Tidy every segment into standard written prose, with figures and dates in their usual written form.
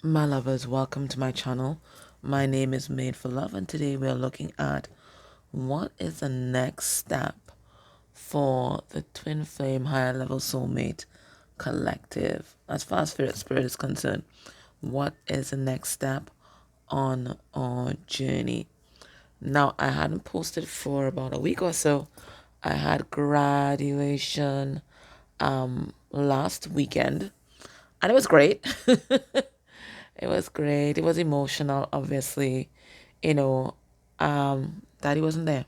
My lovers, welcome to my channel. My name is Made for Love, and today we are looking at what is the next step for the twin flame higher level soulmate collective. As far as spirit is concerned, what is the next step on our journey? Now, I hadn't posted for about a week or so. I had graduation last weekend, and it was great. It was great. It was emotional, obviously. You know, Daddy wasn't there.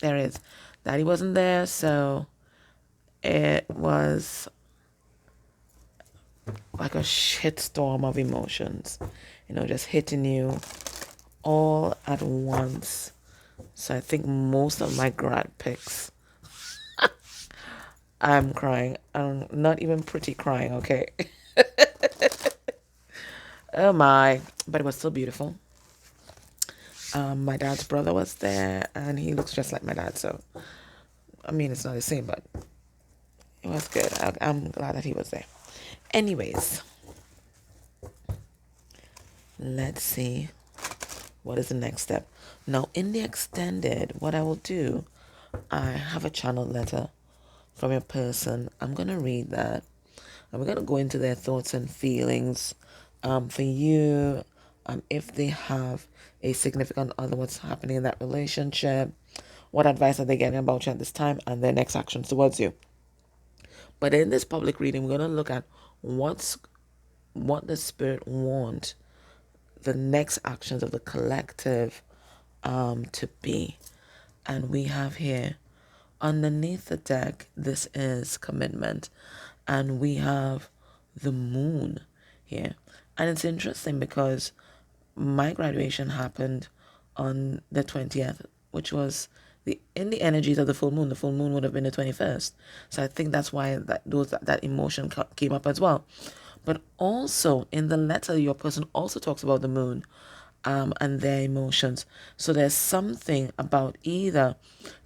There is. Daddy wasn't there, so it was like a shitstorm of emotions, just hitting you all at once. So I think most of my grad pics, I'm crying. I'm not even pretty crying, okay? Oh my. But it was still beautiful. My dad's brother was there, and he looks just like my dad, so I mean, it's not the same, but it was good. I'm glad that he was there. Anyways, let's see what is the next step. Now, in the extended, what I will do, I have a channel letter from a person. I'm going to read that. And we're going to go into their thoughts and feelings for you, if they have a significant other, what's happening in that relationship, what advice are they getting about you at this time, and their next actions towards you. But in this public reading, we're going to look at what the spirit wants the next actions of the collective to be. And we have here underneath the deck, this is commitment. And we have the moon here. And it's interesting because my graduation happened on the 20th, which was in the energies of the full moon. The full moon would have been the 21st. So I think that's why that emotion came up as well. But also in the letter, your person also talks about the moon and their emotions. So there's something about either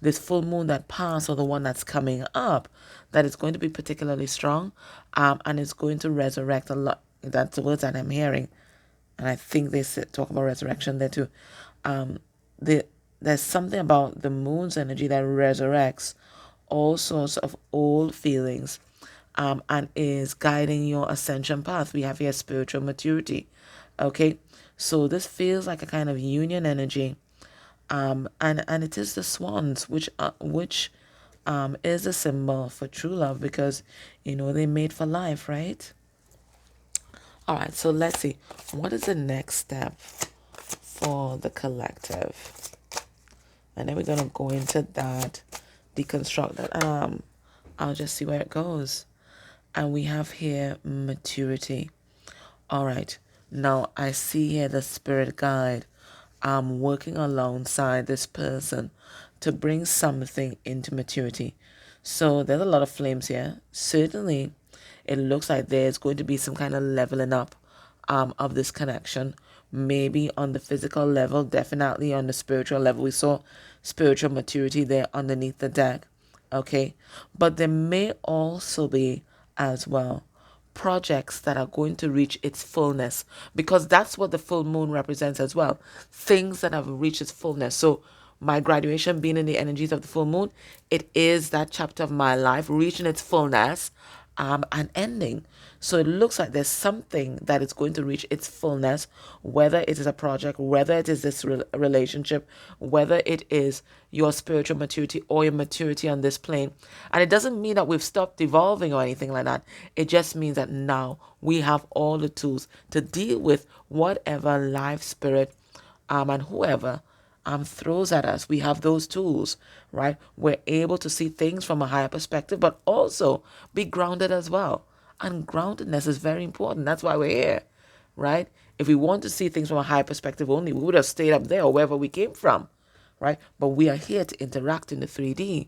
this full moon that passed or the one that's coming up that is going to be particularly strong, and it's going to resurrect a lot. That's the words that I'm hearing. And I think they talk about resurrection there too. There's something about the moon's energy that resurrects all sorts of old feelings, and is guiding your ascension path. We have here spiritual maturity. Okay, so this feels like a kind of union energy, and it is the swans, which is a symbol for true love, because they made for life, right? All right, so let's see what is the next step for the collective, and then we're gonna go into that, deconstruct that. I'll just see where it goes. And we have here maturity. All right, now I see here the spirit guide working alongside this person to bring something into maturity. So there's a lot of flames here. Certainly, it looks like there's going to be some kind of leveling up of this connection. Maybe on the physical level, definitely on the spiritual level. We saw spiritual maturity there underneath the deck. Okay, but there may also be as well projects that are going to reach its fullness, because that's what the full moon represents as well. Things that have reached its fullness. So my graduation being in the energies of the full moon, it is that chapter of my life reaching its fullness, and ending. So it looks like there's something that is going to reach its fullness, whether it is a project, whether it is this relationship, whether it is your spiritual maturity or your maturity on this plane. And it doesn't mean that we've stopped evolving or anything like that. It just means that now we have all the tools to deal with whatever life, spirit, and whoever throws at us. We have those tools, right? We're able to see things from a higher perspective, but also be grounded as well. And groundedness is very important. That's why we're here, right? If we want to see things from a higher perspective only, we would have stayed up there or wherever we came from, right? But we are here to interact in the 3D,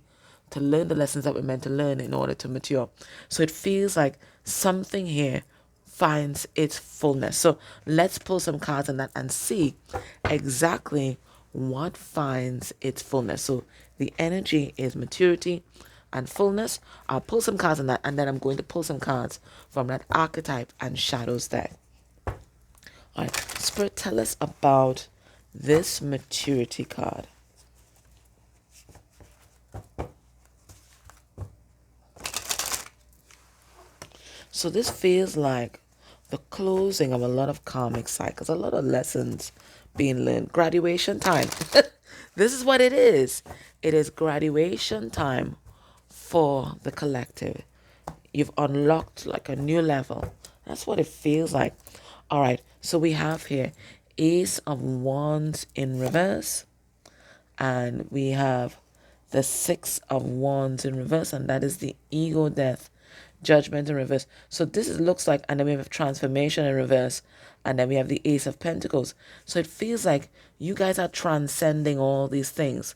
to learn the lessons that we're meant to learn in order to mature. So it feels like something here finds its fullness. So let's pull some cards on that and see exactly what finds its fullness. So the energy is maturity and fullness. I'll pull some cards on that, and then I'm going to pull some cards from that archetype and shadows deck. All right, Spirit, tell us about this maturity card. So this feels like the closing of a lot of karmic cycles, a lot of lessons being learned. Graduation time. This is what it is. It is graduation time for the collective. You've unlocked like a new level. That's what it feels like. All right, so we have here Ace of Wands in reverse, and we have the Six of Wands in reverse, and that is the ego death, judgment in reverse. So this looks like, and then we have transformation in reverse, and then we have the Ace of Pentacles. So it feels like you guys are transcending all these things.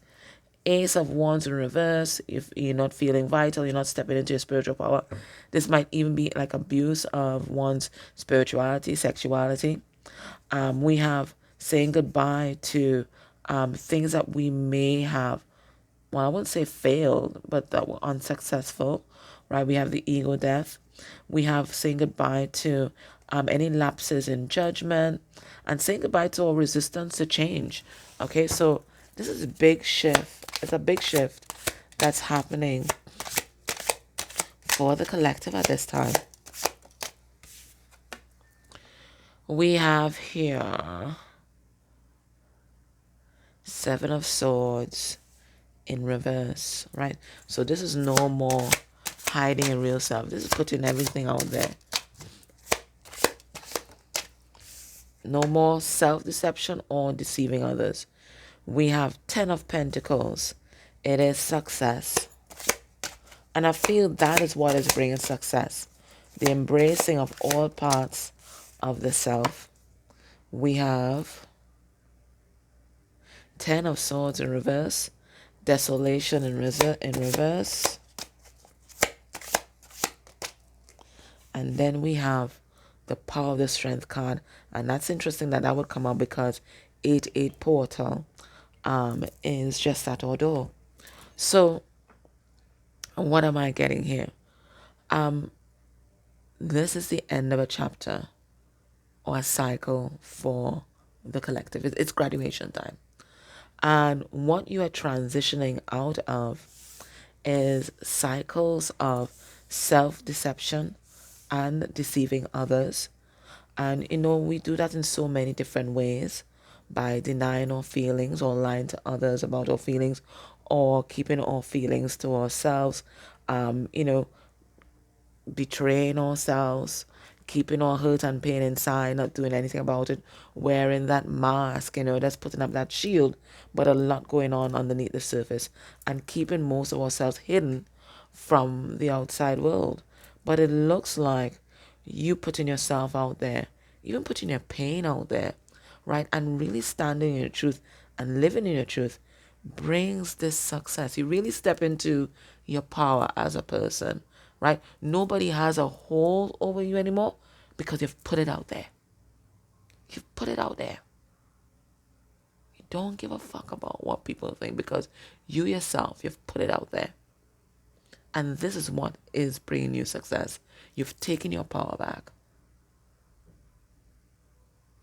Ace of Wands in reverse, if you're not feeling vital, you're not stepping into your spiritual power. This might even be like abuse of one's spirituality, sexuality. We have saying goodbye to things that we may have, well, I wouldn't say failed, but that were unsuccessful, right? We have the ego death. We have saying goodbye to any lapses in judgment, and saying goodbye to all resistance to change. Okay, so this is a big shift. It's a big shift that's happening for the collective at this time. We have here Seven of Swords in reverse, right? So this is no more hiding your real self. This is putting everything out there. No more self-deception or deceiving others. We have Ten of Pentacles. It is success. And I feel that is what is bringing success. The embracing of all parts of the self. We have Ten of Swords in reverse. Desolation in reverse. And then we have the Power of the Strength card. And that's interesting that would come out because 8-8 portal is just at our door. So what am I getting here? This is the end of a chapter or a cycle for the collective. It's graduation time. And what you are transitioning out of is cycles of self-deception and deceiving others. And, we do that in so many different ways, by denying our feelings or lying to others about our feelings, or keeping our feelings to ourselves, betraying ourselves, keeping our hurt and pain inside, not doing anything about it, wearing that mask, that's putting up that shield, but a lot going on underneath the surface, and keeping most of ourselves hidden from the outside world. But it looks like you putting yourself out there, even putting your pain out there, right, and really standing in your truth and living in your truth brings this success. You really step into your power as a person, right? Nobody has a hold over you anymore because you've put it out there. You've put it out there. You don't give a fuck about what people think because you yourself, you've put it out there. And this is what is bringing you success. You've taken your power back.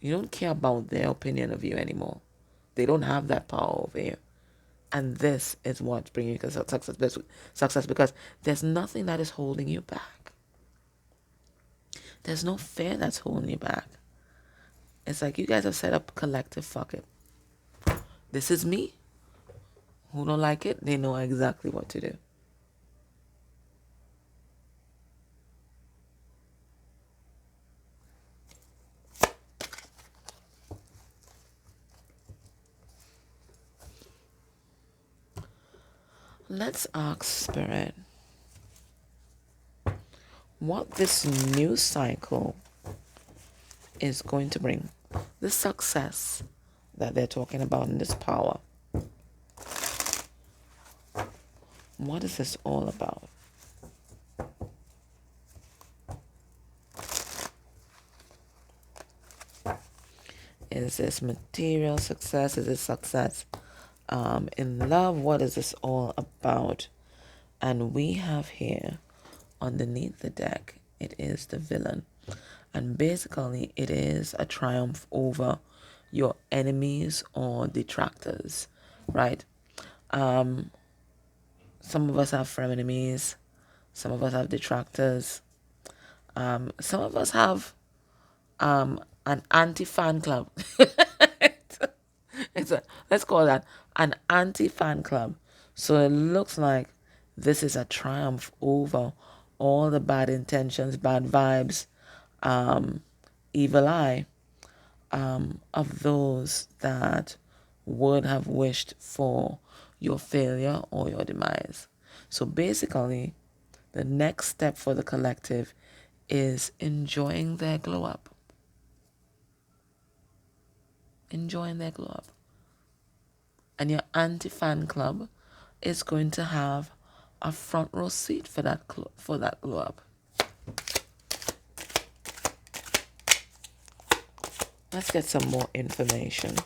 You don't care about their opinion of you anymore. They don't have that power over you. And this is what's bringing you success, because there's nothing that is holding you back. There's no fear that's holding you back. It's like you guys have set up collective fuck it. This is me. Who don't like it, they know exactly what to do. Let's ask Spirit what this new cycle is going to bring. The success that they're talking about in this power. What is this all about? Is this material success? Is this success in love? What is this all about? And we have here underneath the deck, it is the villain. And basically, it is a triumph over your enemies or detractors, right? Um, some of us have frenemies, some of us have detractors, some of us have an anti-fan club. Let's call that an anti-fan club. So it looks like this is a triumph over all the bad intentions, bad vibes, evil eye of those that would have wished for your failure or your demise. So basically, the next step for the collective is enjoying their glow up. Enjoying their glow up. And your anti-fan club is going to have a front row seat for that glow up. Let's get some more information.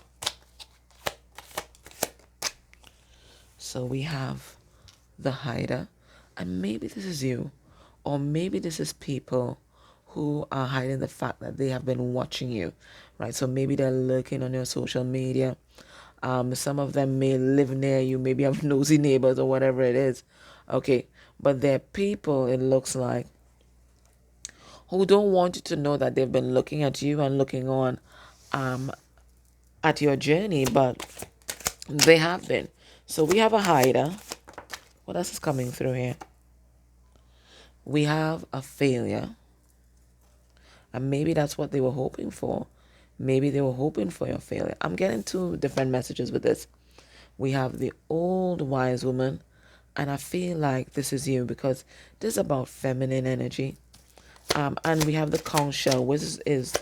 So we have the hider, and maybe this is you, or maybe this is people who are hiding the fact that they have been watching you, right? So maybe they're lurking on your social media. Some of them may live near you, maybe have nosy neighbors or whatever it is. Okay, but they're people, it looks like, who don't want you to know that they've been looking at you and looking on at your journey, but they have been. So we have a hider. What else is coming through here? We have a failure. And maybe that's what they were hoping for. Maybe they were hoping for your failure. I'm getting two different messages with this. We have the old wise woman. And I feel like this is you because this is about feminine energy. And we have the conch shell, which is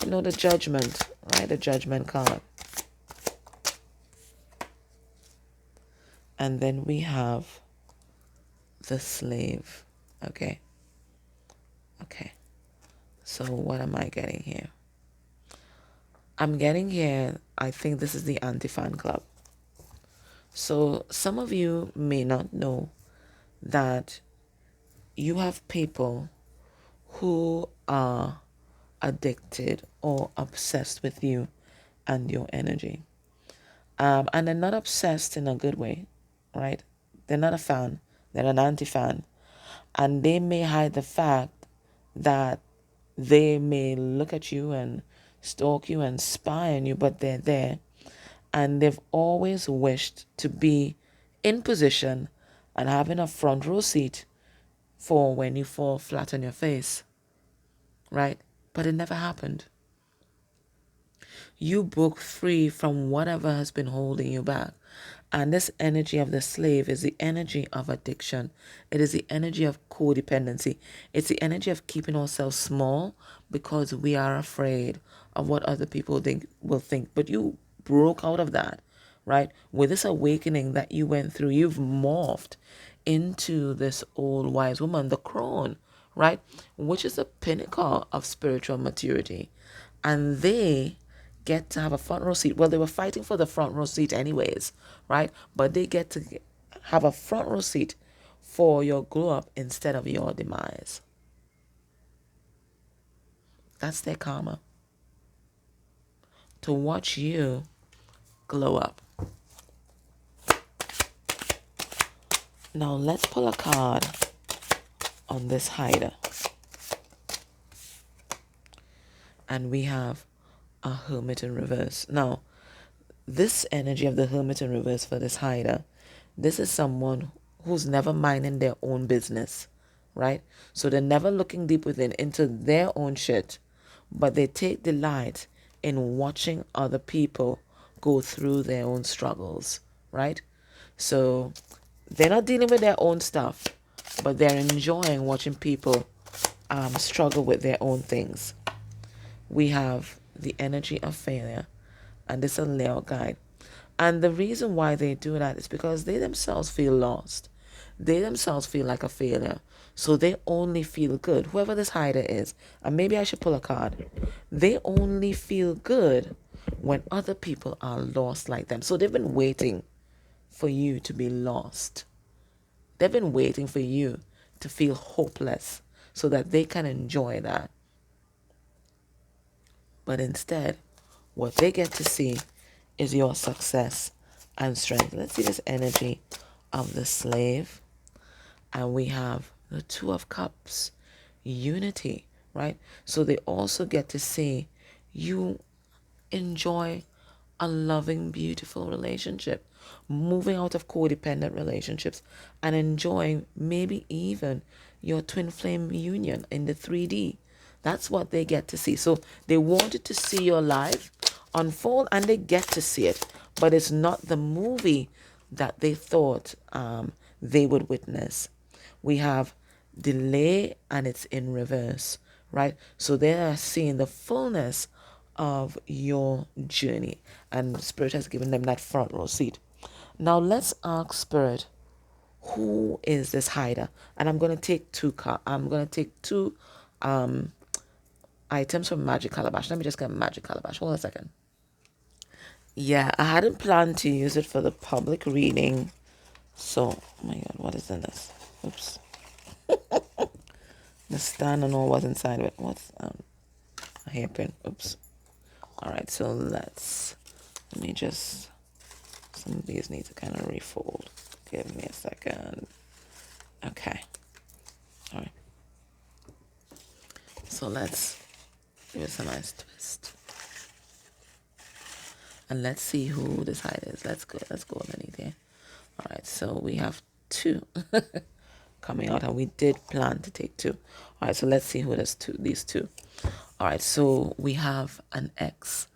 the judgment, right? The judgment card. And then we have the slave. Okay. So what am I getting here? I'm getting here, I think this is the anti-fan club. So some of you may not know that you have people who are addicted or obsessed with you and your energy. And they're not obsessed in a good way, right? They're not a fan. They're an anti-fan. And they may hide the fact that they may look at you and stalk you and spy on you, but they're there. And they've always wished to be in position and having a front row seat for when you fall flat on your face, right? But it never happened. You broke free from whatever has been holding you back. And this energy of the slave is the energy of addiction. It is the energy of codependency. It's the energy of keeping ourselves small because we are afraid of what other people will think. But you broke out of that, right? With this awakening that you went through, you've morphed into this old wise woman, the crone, right? Which is the pinnacle of spiritual maturity. And they get to have a front row seat. Well, they were fighting for the front row seat anyways, right? But they get to have a front row seat for your glow up instead of your demise. That's their karma. To watch you glow up. Now let's pull a card on this hider. And we have a hermit in reverse. Now, this energy of the hermit in reverse for this hider, this is someone who's never minding their own business, right? So they're never looking deep within into their own shit, but they take delight in watching other people go through their own struggles, right? So they're not dealing with their own stuff, but they're enjoying watching people struggle with their own things. We have the energy of failure, and this is a Leo guide. And the reason why they do that is because they themselves feel lost. They themselves feel like a failure. So they only feel good. Whoever this hider is, and maybe I should pull a card. They only feel good when other people are lost like them. So they've been waiting for you to be lost. They've been waiting for you to feel hopeless so that they can enjoy that. But instead, what they get to see is your success and strength. Let's see this energy of the slave. And we have the Two of Cups, unity, right? So they also get to see you enjoy a loving, beautiful relationship, moving out of codependent relationships and enjoying maybe even your twin flame union in the 3D. That's what they get to see. So they wanted to see your life unfold and they get to see it, but it's not the movie that they thought they would witness. We have delay and it's in reverse, right? So they are seeing the fullness of your journey, and Spirit has given them that front row seat. Now let's ask Spirit, who is this hider? And I'm going to take two items from Magic Calabash. Let me just get Magic Calabash. Hold on a second. Yeah, I hadn't planned to use it for the public reading. So, oh my God, what is in this? Oops. The stand and all was inside of it. What's a hairpin? Oops. All right, so let me just, some of these need to kind of refold. Give me a second. Okay. All right. So let's give it a nice twist. And let's see who this hide is. Let's go underneath here. All right, so we have two coming out, and we did plan to take two. All right, so let's see who these two. All right, so we have an X.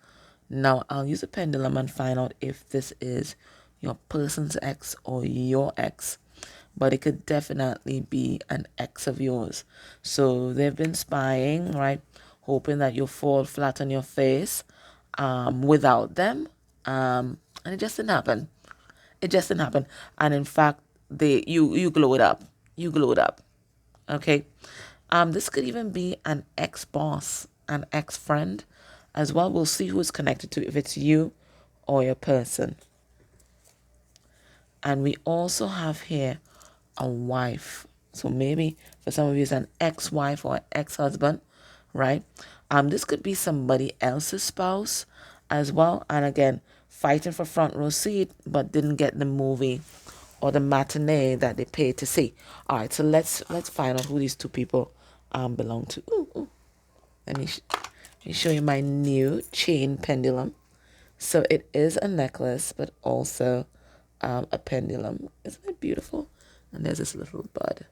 Now I'll use a pendulum and find out if this is your person's ex or your ex, but it could definitely be an ex of yours. So they've been spying, right? Hoping that you'll fall flat on your face without them. And it just didn't happen. It just didn't happen. And in fact, you glowed up. You glowed up. Okay. This could even be an ex-boss, an ex-friend as well. We'll see who it's connected to, if it's you or your person. And we also have here a wife. So maybe for some of you it's an ex-wife or ex-husband, right? This could be somebody else's spouse as well. And again, fighting for front row seat, but didn't get the movie or the matinee that they paid to see. All right, so let's find out who these two people belong to. Ooh. Let me show you my new chain pendulum. So it is a necklace, but also a pendulum. Isn't it beautiful? And there's this little bud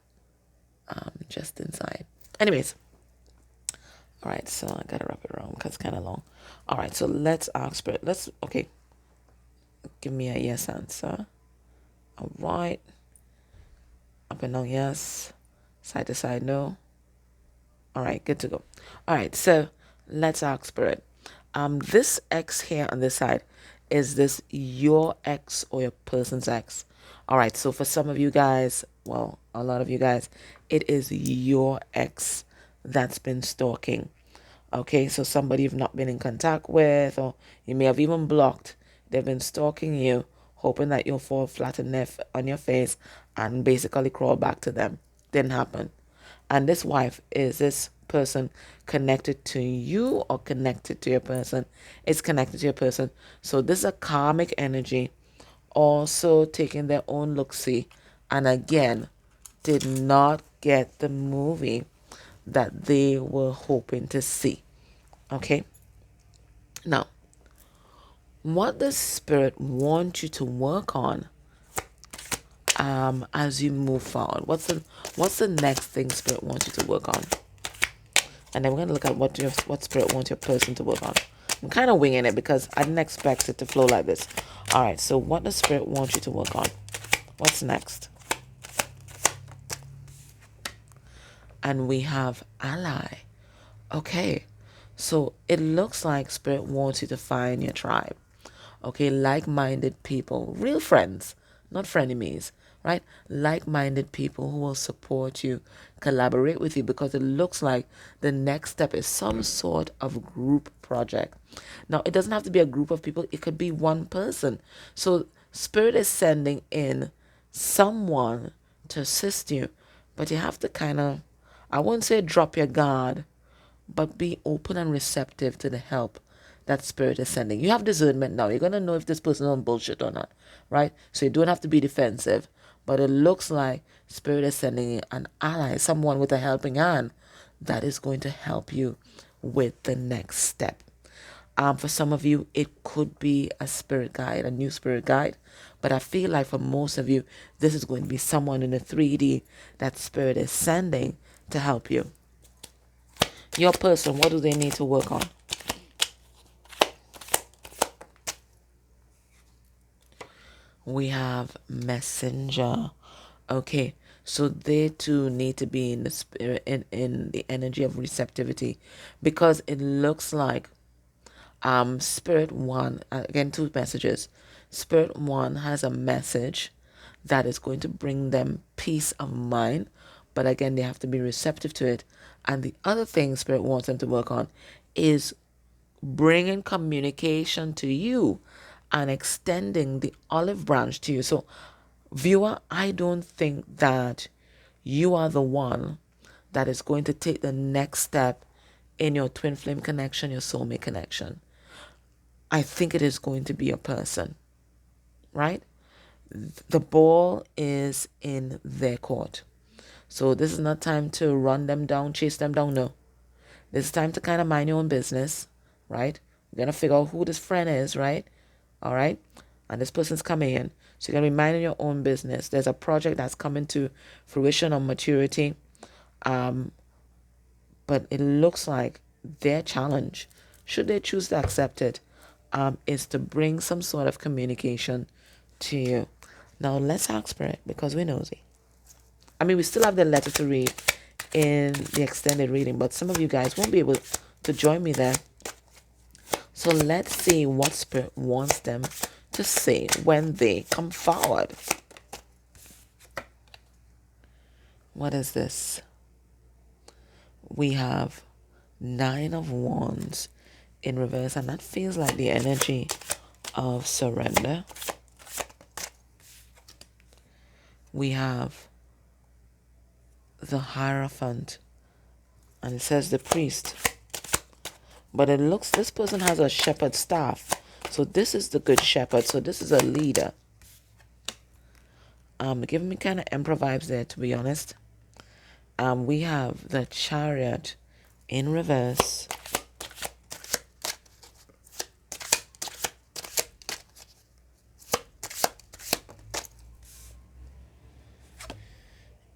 just inside. Anyways, all right, so I gotta wrap it around because it's kind of long. All right, so let's ask Spirit. Okay, give me a yes answer. All right, up and down yes, side to side no. All right, good to go. All right, so let's ask Spirit. This X here on this side, is this your ex or your person's ex? All right, so for some of you guys, well, a lot of you guys, it is your ex that's been stalking. Okay, so somebody you've not been in contact with, or you may have even blocked. They've been stalking you, hoping that you'll fall flat on your face and basically crawl back to them. Didn't happen. And this wife, is this person connected to you or connected to your person? It's connected to your person. So this is a karmic energy, also taking their own look-see, and again, did not get the movie that they were hoping to see. Okay? Now, what does Spirit want you to work on as you move forward? What's the next thing Spirit wants you to work on? And then we're going to look at what Spirit wants your person to work on. I'm kind of winging it because I didn't expect it to flow like this. All right, so what does Spirit want you to work on? What's next? And we have ally. Okay, so it looks like Spirit wants you to find your tribe. Okay, like-minded people, real friends, not frenemies, right? Like-minded people who will support you, collaborate with you, because it looks like the next step is some sort of group project. Now, it doesn't have to be a group of people. It could be one person. So Spirit is sending in someone to assist you, but you have to kind of, I wouldn't say drop your guard, but be open and receptive to the help that spirit is sending. You have discernment now. You're going to know if this person is on bullshit or not, right? So you don't have to be defensive, but it looks like spirit is sending an ally, someone with a helping hand that is going to help you with the next step. For some of you, it could be a spirit guide, a new spirit guide. But I feel like for most of you, this is going to be someone in the 3D that spirit is sending to help you. Your person, what do they need to work on? We have messenger. Okay, so they too need to be in the spirit, in the energy of receptivity, because it looks like spirit one, again, two messages. Spirit one has a message that is going to bring them peace of mind, but again, they have to be receptive to it. And the other thing spirit wants them to work on is bringing communication to you and extending the olive branch to you. So, viewer, I don't think that you are the one that is going to take the next step in your twin flame connection, your soulmate connection. I think it is going to be a person, right? The ball is in their court. So this is not time to run them down, chase them down. No. This is time to kind of mind your own business, right? You're going to figure out who this friend is, right? All right? And this person's coming in. So you're going to be minding your own business. There's a project that's coming to fruition or maturity. But it looks like their challenge, should they choose to accept it, is to bring some sort of communication to you. Now let's ask spirit, because we're nosy. I mean, we still have the letter to read in the extended reading, but some of you guys won't be able to join me there. So let's see what spirit wants them to say when they come forward. What is this? We have 9 of Wands in reverse, and that feels like the energy of surrender. We have the Hierophant, and it says the priest. But it looks, this person has a shepherd's staff. So this is the good shepherd. So this is a leader. Giving me kind of emperor vibes there, to be honest. We have the Chariot in reverse.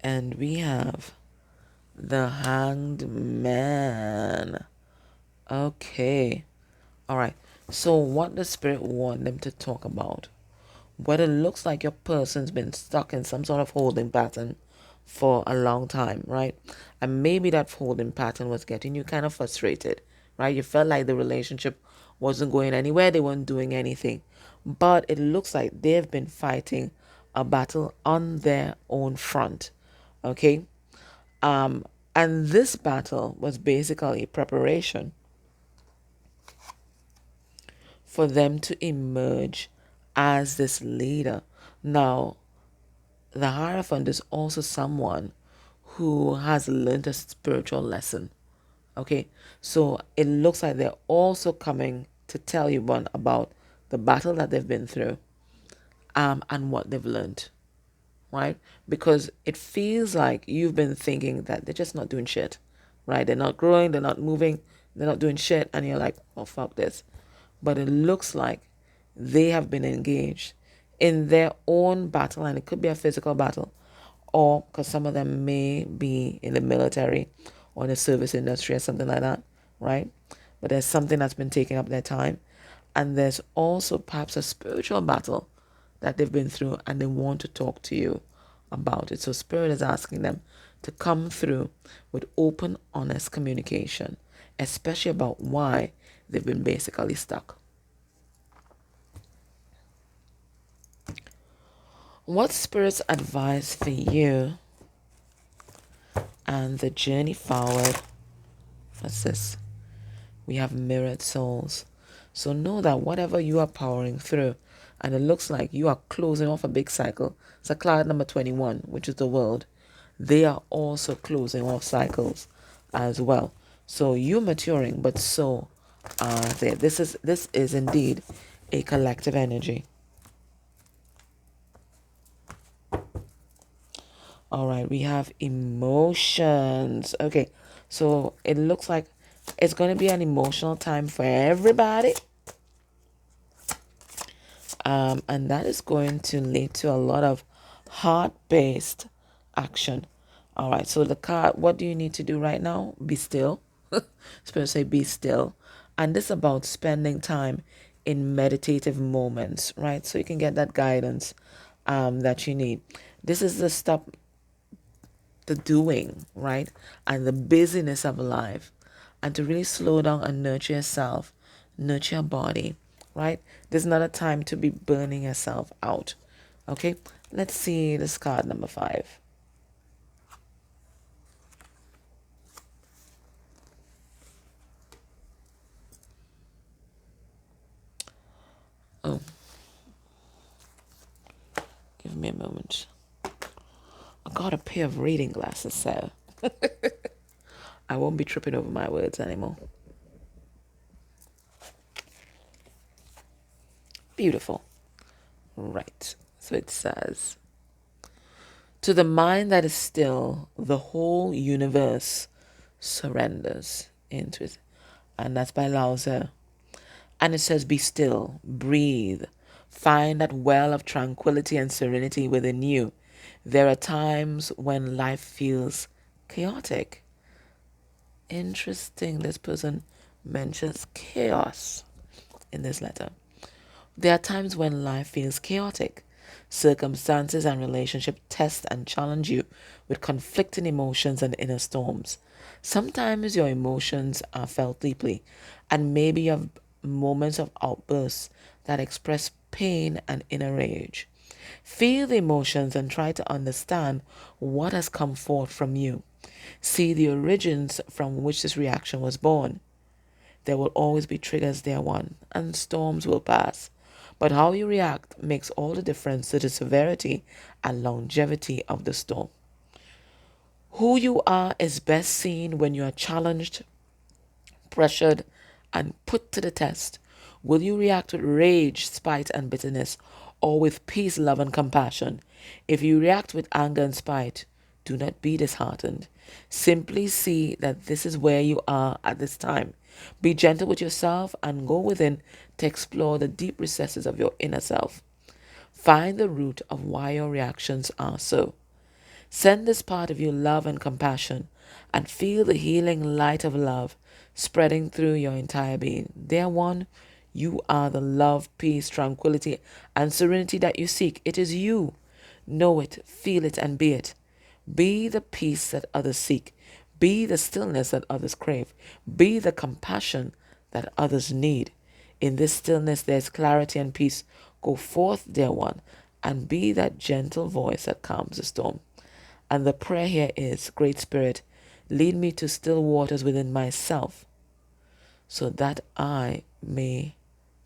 And we have the Hanged Man. Okay. All right. So what does spirit want them to talk about? What it looks like your person's been stuck in some sort of holding pattern for a long time, right? And maybe that holding pattern was getting you kind of frustrated, right? You felt like the relationship wasn't going anywhere. They weren't doing anything. But it looks like they've been fighting a battle on their own front. Okay. And this battle was basically preparation for them to emerge as this leader. Now, the Hierophant is also someone who has learned a spiritual lesson. Okay, so it looks like they're also coming to tell you one about the battle that they've been through, and what they've learned. Right? Because it feels like you've been thinking that they're just not doing shit, right? They're not growing, they're not moving, they're not doing shit, and you're like, oh, fuck this. But it looks like they have been engaged in their own battle, and it could be a physical battle, or because some of them may be in the military or in the service industry or something like that, right? But there's something that's been taking up their time, and there's also perhaps a spiritual battle that they've been through, and they want to talk to you about it. So spirit is asking them to come through with open, honest communication, especially about why they've been basically stuck. What spirit's advice for you and the journey forward? What's this? We have mirrored souls. So know that whatever you are powering through, and it looks like you are closing off a big cycle. It's a cloud number 21, which is the world. They are also closing off cycles as well. So you maturing, but so there. This is indeed a collective energy. All right, we have emotions. Okay, so it looks like it's going to be an emotional time for everybody. And that is going to lead to a lot of heart-based action. All right, so the card, what do you need to do right now? Be still. Spirit say be still. And this is about spending time in meditative moments, right? So you can get that guidance that you need. This is the stop the doing, right? And the busyness of life. And to really slow down and nurture yourself, nurture your body, right? There's not a time to be burning yourself out. Okay? Let's see this card number 5. Oh, give me a moment. I got a pair of reading glasses, so I won't be tripping over my words anymore. Beautiful. Right. So it says, to the mind that is still, the whole universe surrenders into it. And that's by Lao Tzu. And it says, be still, breathe, find that well of tranquility and serenity within you. There are times when life feels chaotic. Interesting, this person mentions chaos in this letter. There are times when life feels chaotic. Circumstances and relationships test and challenge you with conflicting emotions and inner storms. Sometimes your emotions are felt deeply, and maybe you have moments of outbursts that express pain and inner rage. Feel the emotions and try to understand what has come forth from you. See the origins from which this reaction was born. There will always be triggers there, one, and storms will pass. But how you react makes all the difference to the severity and longevity of the storm. Who you are is best seen when you are challenged, pressured, and put to the test. Will you react with rage, spite, and bitterness, or with peace, love, and compassion? If you react with anger and spite, do not be disheartened. Simply see that this is where you are at this time. Be gentle with yourself and go within to explore the deep recesses of your inner self. Find the root of why your reactions are so. Send this part of you love and compassion and feel the healing light of love spreading through your entire being. Dear one, you are the love, peace, tranquility, and serenity that you seek. It is you. Know it, feel it, and be it. Be the peace that others seek. Be the stillness that others crave. Be the compassion that others need. In this stillness, there's clarity and peace. Go forth, dear one, and be that gentle voice that calms the storm. And the prayer here is, Great Spirit, lead me to still waters within myself so that I may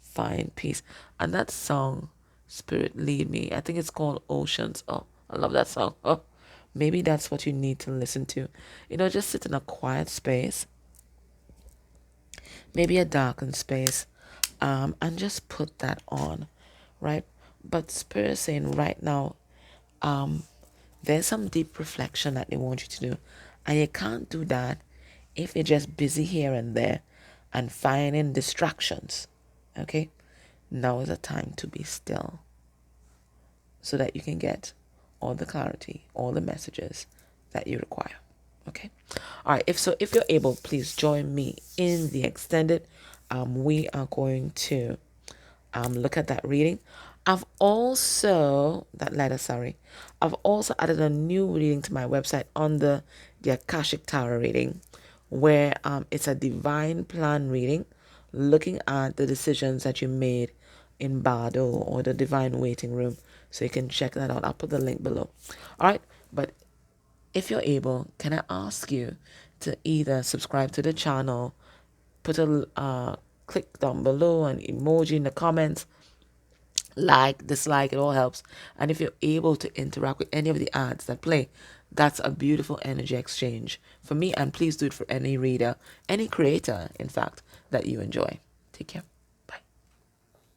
find peace. And that song, Spirit, lead me, I think it's called Oceans. Oh, I love that song. Oh, maybe that's what you need to listen to. Just sit in a quiet space, maybe a darkened space, and just put that on, right? But Spirit is saying right now, there's some deep reflection that they want you to do. And you can't do that if you're just busy here and there and finding distractions. Okay? Now is the time to be still so that you can get all the clarity, all the messages that you require. Okay? All right. If you're able, please join me in the extended. We are going to look at that reading. I've also added a new reading to my website under the Akashic Tarot reading, where it's a divine plan reading, looking at the decisions that you made in Bardo or the divine waiting room. So you can check that out. I'll put the link below. All right, but if you're able, can I ask you to either subscribe to the channel, put a click down below, an emoji in the comments, like, dislike, it all helps. And if you're able to interact with any of the ads that play, That's a beautiful energy exchange for me, and please do it for any reader, any creator, in fact, that you enjoy. Take care.